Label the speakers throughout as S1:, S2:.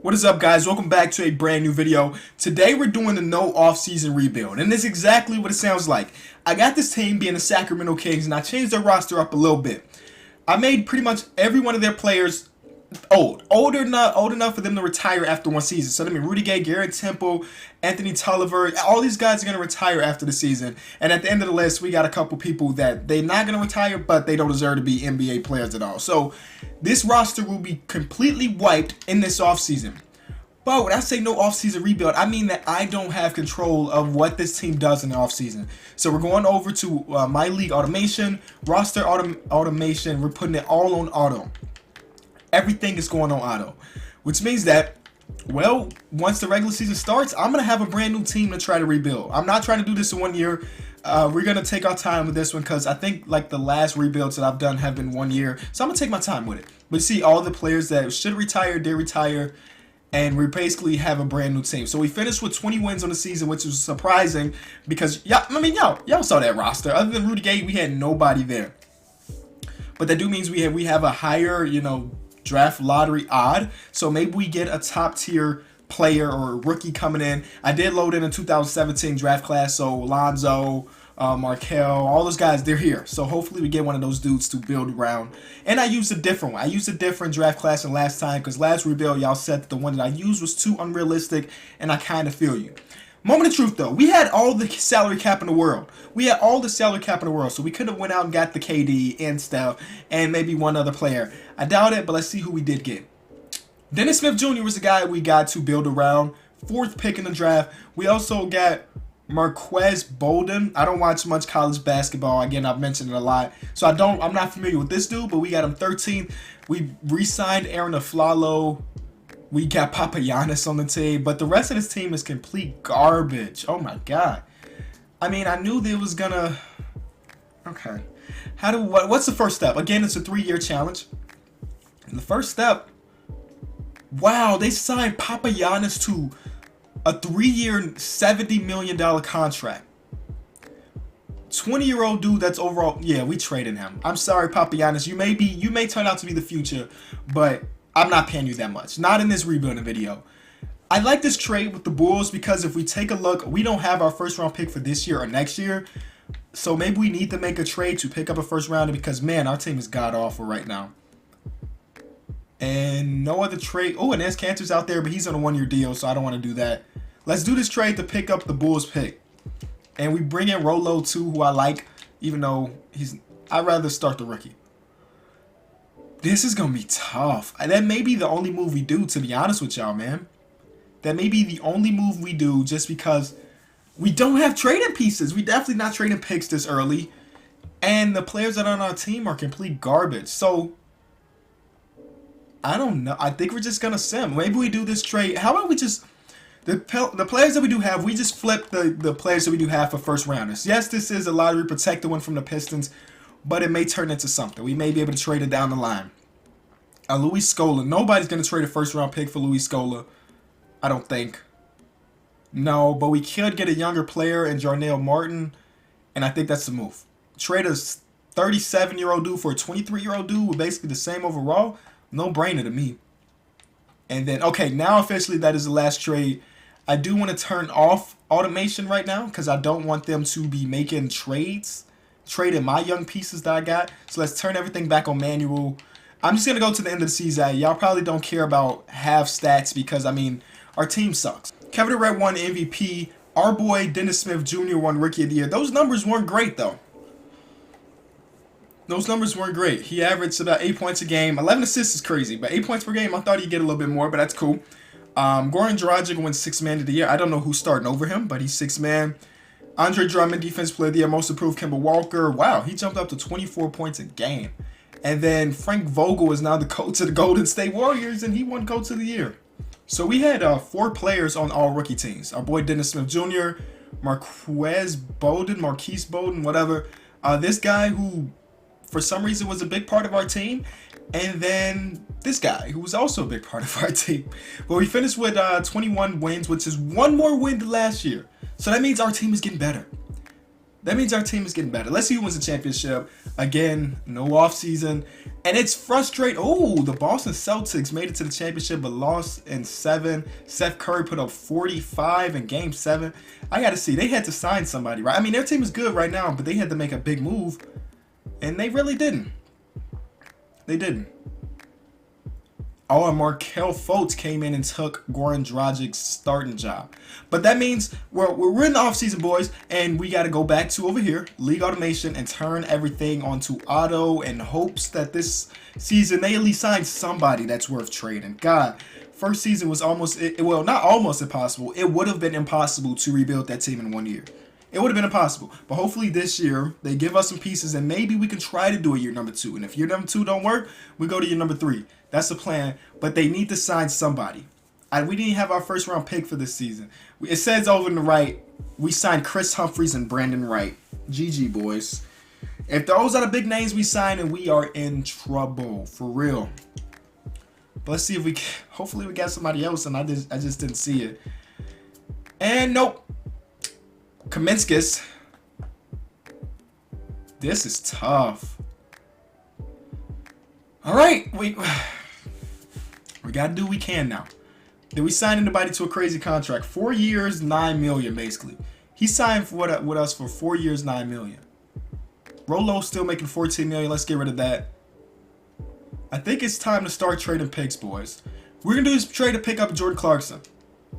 S1: What is up, guys? Welcome back to a brand new video. Today we're doing the no off-season rebuild, and this is exactly what it sounds like. I got this team being the Sacramento Kings, and I changed their roster up a little bit. I made pretty much every one of their players old enough for them to retire after one season. So I mean, Rudy Gay, Garrett Temple, Anthony Tolliver, all these guys are going to retire after the season. And at the end of the list, we got a couple people that they're not going to retire, but they don't deserve to be NBA players at all. So this roster will be completely wiped in this offseason. But when I say no offseason rebuild, I mean that I don't have control of what this team does in the offseason. So we're going over to My League Automation, Roster Automation. We're putting it all on auto. Everything is going on auto, which means that, well, once the regular season starts, I'm going to have a brand new team to try to rebuild. I'm not trying to do this in 1 year. We're going to take our time with this one because I think like the last rebuilds that I've done have been 1 year. So I'm going to take my time with it. But see, all the players that should retire, did retire. And we basically have a brand new team. So we finished with 20 wins on the season, which was surprising because y'all saw that roster. Other than Rudy Gay, we had nobody there. But that do means we have a higher, draft lottery odd. So maybe we get a top tier player or a rookie coming in. I did load in a 2017 draft class, so Alonzo, Markel, all those guys, they're here. So hopefully we get one of those dudes to build around. And I used a different one. I used a different draft class than last time because last rebuild y'all said that the one that I used was too unrealistic, and I kind of feel you. Moment of truth though, we had all the salary cap in the world. So we could have went out and got the KD and Steph and maybe one other player. I doubt it, but let's see who we did get. Dennis Smith Jr. was the guy we got to build around. 4th pick in the draft. We also got Marquez Bolden. I don't watch much college basketball. Again, I've mentioned it a lot. So I'm not familiar with this dude, but we got him 13th. We re-signed Aaron Aflalo. We got Papagiannis on the team, but the rest of this team is complete garbage. Oh my god. I mean, I knew there was gonna. Okay. What's the first step? Again, it's a 3-year challenge. And the first step. Wow, they signed Papagiannis to a 3-year, $70 million contract. 20-year-old dude that's overall. Yeah, we traded him. I'm sorry, Papagiannis. You may turn out to be the future, but I'm not paying you that much. Not in this rebuilding video. I like this trade with the Bulls because if we take a look, we don't have our first round pick for this year or next year. So maybe we need to make a trade to pick up a first rounder because, man, our team is god-awful right now. And no other trade. Oh, and there's Cantor's out there, but he's on a 1-year deal, so I don't want to do that. Let's do this trade to pick up the Bulls pick. And we bring in Rolo, too, who I like, even though I'd rather start the rookie. This is going to be tough. That may be the only move we do, to be honest with y'all, man. That may be the only move we do just because we don't have trading pieces. We definitely not trading picks this early. And the players that are on our team are complete garbage. So, I don't know. I think we're just going to sim. Maybe we do this trade. How about we just... The players that we do have, we just flip the players that we do have for first rounders. Yes, this is a lottery protected one from the Pistons, but it may turn into something. We may be able to trade it down the line. Luis Scola. Nobody's going to trade a first-round pick for Luis Scola. I don't think. No, but we could get a younger player in Jarnell Martin, and I think that's the move. Trade a 37-year-old dude for a 23-year-old dude with basically the same overall. No-brainer to me. And then, okay, now officially that is the last trade. I do want to turn off automation right now because I don't want them to be making trades. Trading my young pieces that I got. So let's turn everything back on manual. I'm just going to go to the end of the season. Y'all probably don't care about half stats because, I mean, our team sucks. Kevin Durant won MVP. Our boy Dennis Smith Jr. won Rookie of the Year. Those numbers weren't great, though. Those numbers weren't great. He averaged about 8 points a game. 11 assists is crazy, but 8 points per game, I thought he'd get a little bit more, but that's cool. Goran Dragic won 6th Man of the Year. I don't know who's starting over him, but he's 6th man. Andre Drummond, Defense Player of the Year, Most Improved Kemba Walker. Wow, he jumped up to 24 points a game. And then Frank Vogel is now the coach of the Golden State Warriors, and he won Coach of the Year. So we had 4 players on all rookie teams. Our boy Dennis Smith Jr., Marquez Bolden, whatever. This guy who, for some reason, was a big part of our team. And then this guy, who was also a big part of our team. But we finished with 21 wins, which is 1 more win than last year. So that means our team is getting better. That means our team is getting better. Let's see who wins the championship. Again, no offseason. And it's frustrating. Oh, the Boston Celtics made it to the championship but lost in 7. Steph Curry put up 45 in Game 7. I got to see. They had to sign somebody, right? I mean, their team is good right now, but they had to make a big move. And they really didn't. They didn't. Oh, and Markelle Fultz came in and took Goran Dragic's starting job. But that means we're in the offseason, boys, and we got to go back to over here, League Automation, and turn everything onto auto in hopes that this season they at least sign somebody that's worth trading. God, first season was almost, well, not almost impossible. It would have been impossible to rebuild that team in 1 year. It would have been impossible. But hopefully this year, they give us some pieces, and maybe we can try to do a year number 2. And if year number 2 don't work, we go to year number 3. That's the plan. But they need to sign somebody. We didn't have our first round pick for this season. It says over on the right, we signed Chris Humphries and Brandon Wright. GG, boys. If those are the big names we sign, and we are in trouble. For real. But let's see if we... Hopefully we got somebody else, and I just didn't see it. And nope. Kaminskas. This is tough. All right, we got to do what we can now. Did we sign anybody to a crazy contract? 4 years, $9 million, basically. He signed with us for 4 years, $9 million. Rolo's still making $14 million. Let's get rid of that. I think it's time to start trading picks, boys. We're gonna do this trade to pick up Jordan Clarkson.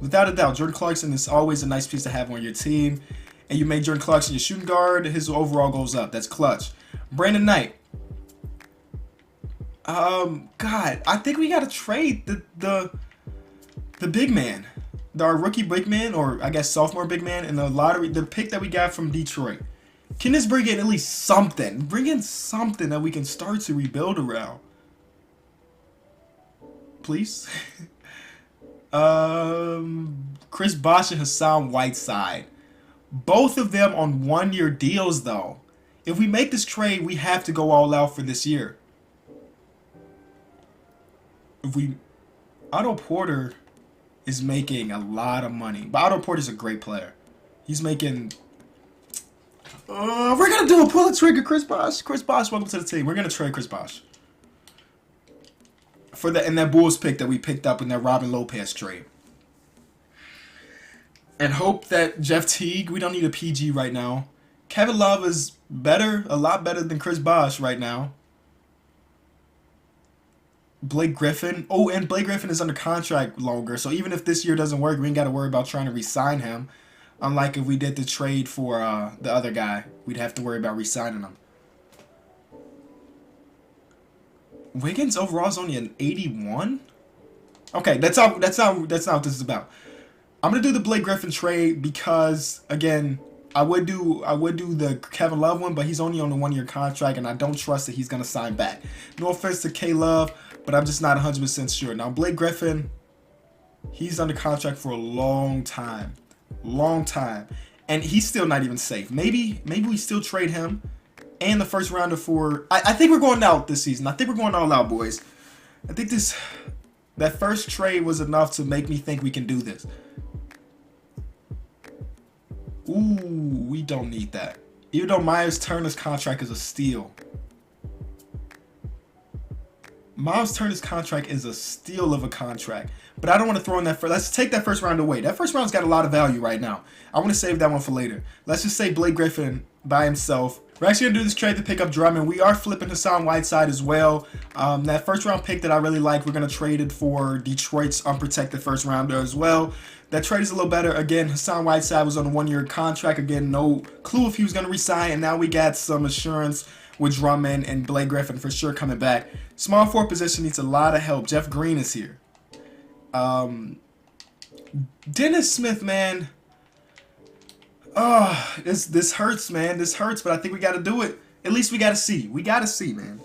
S1: Without a doubt, Jordan Clarkson is always a nice piece to have on your team. And you made Jordan Clarkson your shooting guard, his overall goes up. That's clutch. Brandon Knight. God, I think we gotta trade the big man. Our rookie big man, or I guess sophomore big man in the lottery, the pick that we got from Detroit. Can this bring in at least something? Bring in something that we can start to rebuild around. Please? Chris Bosh and Hassan Whiteside. Both of them on 1-year deals, though. If we make this trade, we have to go all out for this year. Otto Porter is making a lot of money. But Otto Porter's a great player. He's making... we're going to do a pull the trigger, Chris Bosh. Chris Bosh, welcome to the team. We're going to trade Chris Bosh. In that Bulls pick that we picked up in that Robin Lopez trade. And hope that Jeff Teague, we don't need a PG right now. Kevin Love is better, a lot better than Chris Bosh right now. Blake Griffin. Oh, and Blake Griffin is under contract longer. So even if this year doesn't work, we ain't got to worry about trying to re-sign him. Unlike if we did the trade for the other guy, we'd have to worry about re-signing him. Wiggins overall is only an 81? Okay, that's not what this is about. I'm gonna do the Blake Griffin trade because again, I would do the Kevin Love one, but he's only on a 1-year contract, and I don't trust that he's gonna sign back. No offense to K Love, but I'm just not 100% sure. Now Blake Griffin, he's under contract for a long time, and he's still not even safe. Maybe we still trade him and the first rounder for. I think we're going out this season. I think we're going all out, boys. I think that first trade was enough to make me think we can do this. Ooh, we don't need that. Even though Miles Turner's contract is a steal. Miles Turner's contract is a steal of a contract. But I don't want to throw in that first. Let's take that first round away. That first round's got a lot of value right now. I want to save that one for later. Let's just say Blake Griffin by himself. We're actually going to do this trade to pick up Drummond. We are flipping Hassan Whiteside as well. That first round pick that I really like, we're going to trade it for Detroit's unprotected first rounder as well. That trade is a little better. Again, Hassan Whiteside was on a 1-year contract. Again, no clue if he was going to resign. And now we got some assurance with Drummond and Blake Griffin for sure coming back. Small forward position needs a lot of help. Jeff Green is here. Dennis Smith, man. Oh, this hurts, man. This hurts, but I think we got to do it. At least we got to see. We got to see, man.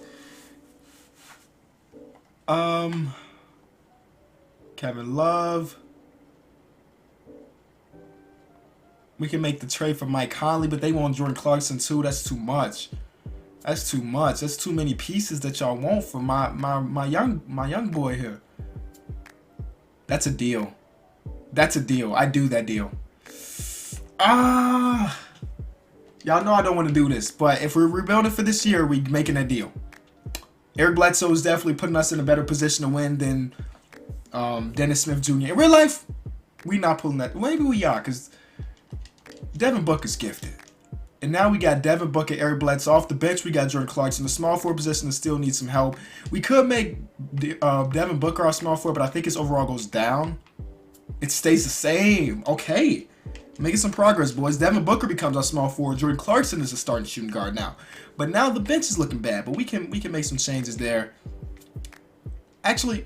S1: Kevin Love. We can make the trade for Mike Conley, but they want Jordan Clarkson too. That's too much. That's too much. That's too many pieces that y'all want for my young boy here. That's a deal. That's a deal. I do that deal. Y'all know I don't want to do this, but if we're rebuilding for this year, we making a deal. Eric Bledsoe is definitely putting us in a better position to win than Dennis Smith Jr. In real life, we not pulling that. Maybe we are, because Devin Booker's gifted. And now we got Devin Booker, Eric Bledsoe off the bench. We got Jordan Clarkson, the small forward position that still needs some help. We could make Devin Booker our small forward, but I think his overall goes down. It stays the same. Okay. Making some progress, boys. Devin Booker becomes our small forward. Jordan Clarkson is a starting shooting guard now. But now the bench is looking bad, but we can make some changes there. Actually,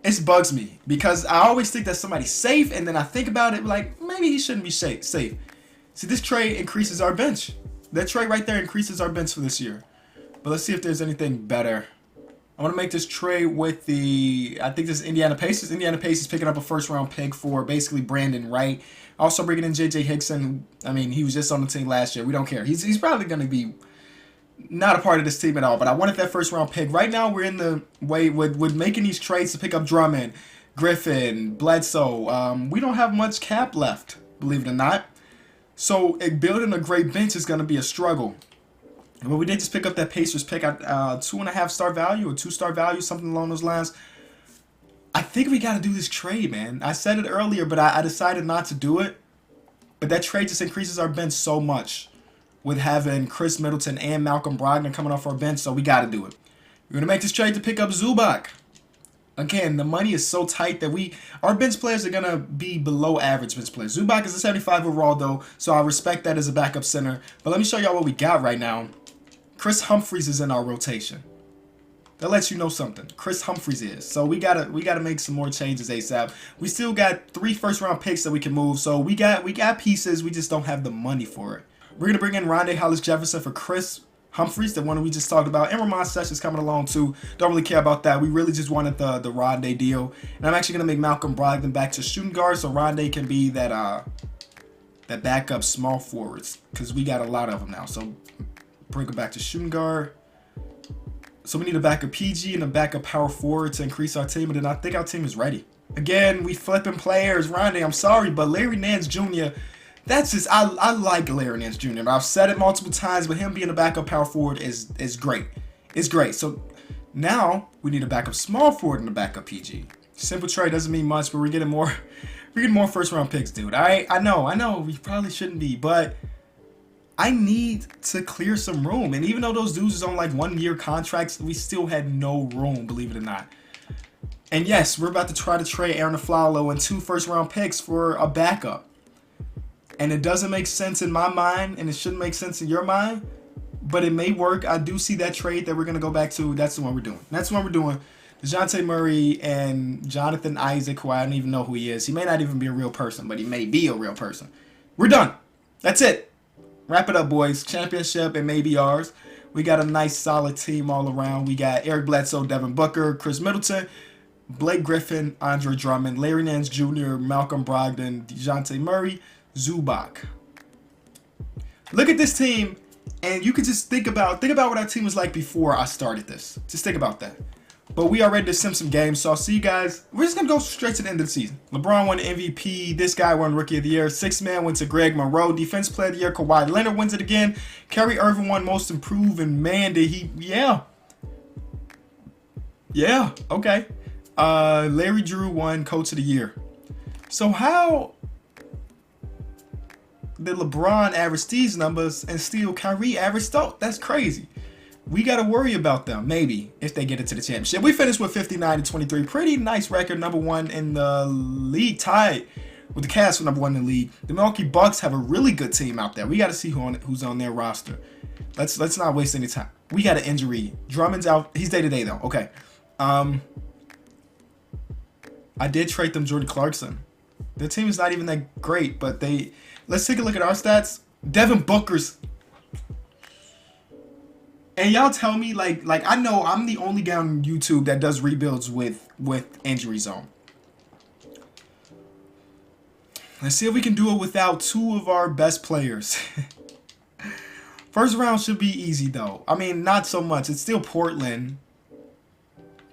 S1: it bugs me because I always think that somebody's safe, and then I think about it like maybe he shouldn't be safe. See, this trade increases our bench. That trade right there increases our bench for this year. But let's see if there's anything better. I want to make this trade with I think this is Indiana Pacers. Indiana Pacers picking up a first-round pick for basically Brandon Wright. Also bringing in J.J. Hickson. I mean, he was just on the team last year. We don't care. He's probably going to be not a part of this team at all. But I wanted that first-round pick. Right now, we're in the way with making these trades to pick up Drummond, Griffin, Bledsoe. We don't have much cap left, believe it or not. So building a great bench is going to be a struggle. But we did just pick up that Pacers pick at 2.5-star value or 2-star value, something along those lines. I think we got to do this trade, man. I said it earlier, but I decided not to do it. But that trade just increases our bench so much with having Chris Middleton and Malcolm Brogdon coming off our bench, so we got to do it. We're going to make this trade to pick up Zubac. Again, the money is so tight that our bench players are going to be below average bench players. Zubac is a 75 overall, though, so I respect that as a backup center. But let me show y'all what we got right now. Chris Humphries is in our rotation. That lets you know something. Chris Humphries is. So we gotta make some more changes ASAP. We still got 3 first-round picks that we can move. So we got pieces. We just don't have the money for it. We're gonna bring in Rondé Hollis-Jefferson for Chris Humphries, the one we just talked about. And Ramon Sessions coming along too. Don't really care about that. We really just wanted the Rondé deal. And I'm actually gonna make Malcolm Brogdon back to shooting guard, so Rondé can be that backup small forwards, because we got a lot of them now. So bring him back to shooting guard. So we need a backup PG and a backup power forward to increase our team. And then I think our team is ready. Again, we flipping players. Rondé, I'm sorry, but Larry Nance Jr., that's just, I like Larry Nance Jr. I've said it multiple times, but him being a backup power forward is great. It's great. So now we need a backup small forward and a backup PG. Simple trade doesn't mean much, but we're getting more first round picks, dude. I know, we probably shouldn't be, but I need to clear some room. And even though those dudes is on like 1-year contracts, we still had no room, believe it or not. And yes, we're about to try to trade Aaron Aflalo and 2 first-round picks for a backup. And it doesn't make sense in my mind, and it shouldn't make sense in your mind, but it may work. I do see that trade that we're going to go back to. That's the one we're doing. That's the one we're doing. DeJounte Murray and Jonathan Isaac, who I don't even know who he is. He may not even be a real person, but he may be a real person. We're done. That's it. Wrap it up, boys. Championship, it may be ours. We got a nice, solid team all around. We got Eric Bledsoe, Devin Booker, Chris Middleton, Blake Griffin, Andre Drummond, Larry Nance Jr., Malcolm Brogdon, DeJounte Murray, Zubac. Look at this team, and you can just think about what our team was like before I started this. Just think about that. But we are ready to sim some games, so I'll see you guys. We're just going to go straight to the end of the season. LeBron won the MVP. This guy won Rookie of the Year. 6th man went to Greg Monroe. Defense Player of the Year, Kawhi Leonard wins it again. Kyrie Irving won Most Improved, and man, did he, yeah, okay. Larry Drew won Coach of the Year. So how did LeBron average these numbers and still Kyrie averaged those? That's crazy. We got to worry about them, maybe, if they get into the championship. We finished with 59-23. Pretty nice record, number 1 in the league, tied with the Cavs for number 1 in the league. The Milwaukee Bucks have a really good team out there. We got to see who's on their roster. Let's not waste any time. We got an injury. Drummond's out. He's day-to-day, though. Okay. I did trade them Jordan Clarkson. Their team is not even that great, but let's take a look at our stats. Devin Booker's. And y'all tell me, like I know I'm the only guy on YouTube that does rebuilds with injury zone. Let's see if we can do it without 2 of our best players. First round should be easy, though. I mean, not so much. It's still Portland,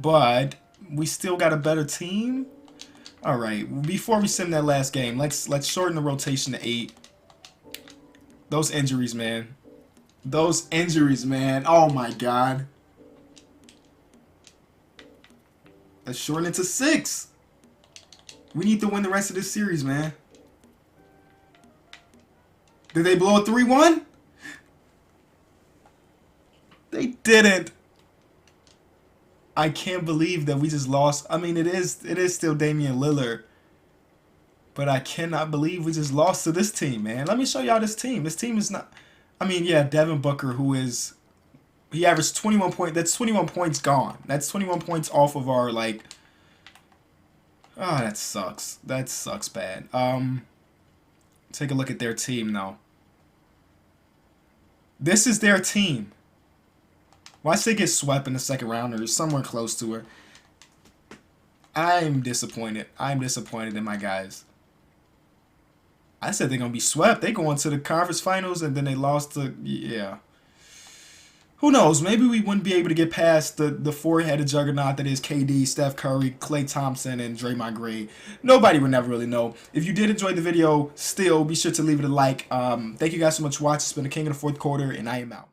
S1: but we still got a better team. All right, before we sim that last game, let's shorten the rotation to 8. Those injuries, man. Those injuries, man. Oh my God. Let's shorten it to 6. We need to win the rest of this series, man. Did they blow a 3-1? They didn't. I can't believe that we just lost. I mean, it is still Damian Lillard. But I cannot believe we just lost to this team, man. Let me show y'all this team. This team is not... I mean, yeah, Devin Booker, who is... He averaged 21 points. That's 21 points gone. That's 21 points off of our, like... Oh, that sucks. That sucks bad. Take a look at their team, now. This is their team. Watch they get swept in the second round or somewhere close to it. I'm disappointed. I'm disappointed in my guys. I said they're going to be swept. They go into the conference finals and then they lost to... Yeah. Who knows? Maybe we wouldn't be able to get past the four-headed juggernaut that is KD, Steph Curry, Klay Thompson, and Draymond Green. Nobody would never really know. If you did enjoy the video, still, be sure to leave it a like. Thank you guys so much for watching. It's been the King of the Fourth Quarter, and I am out.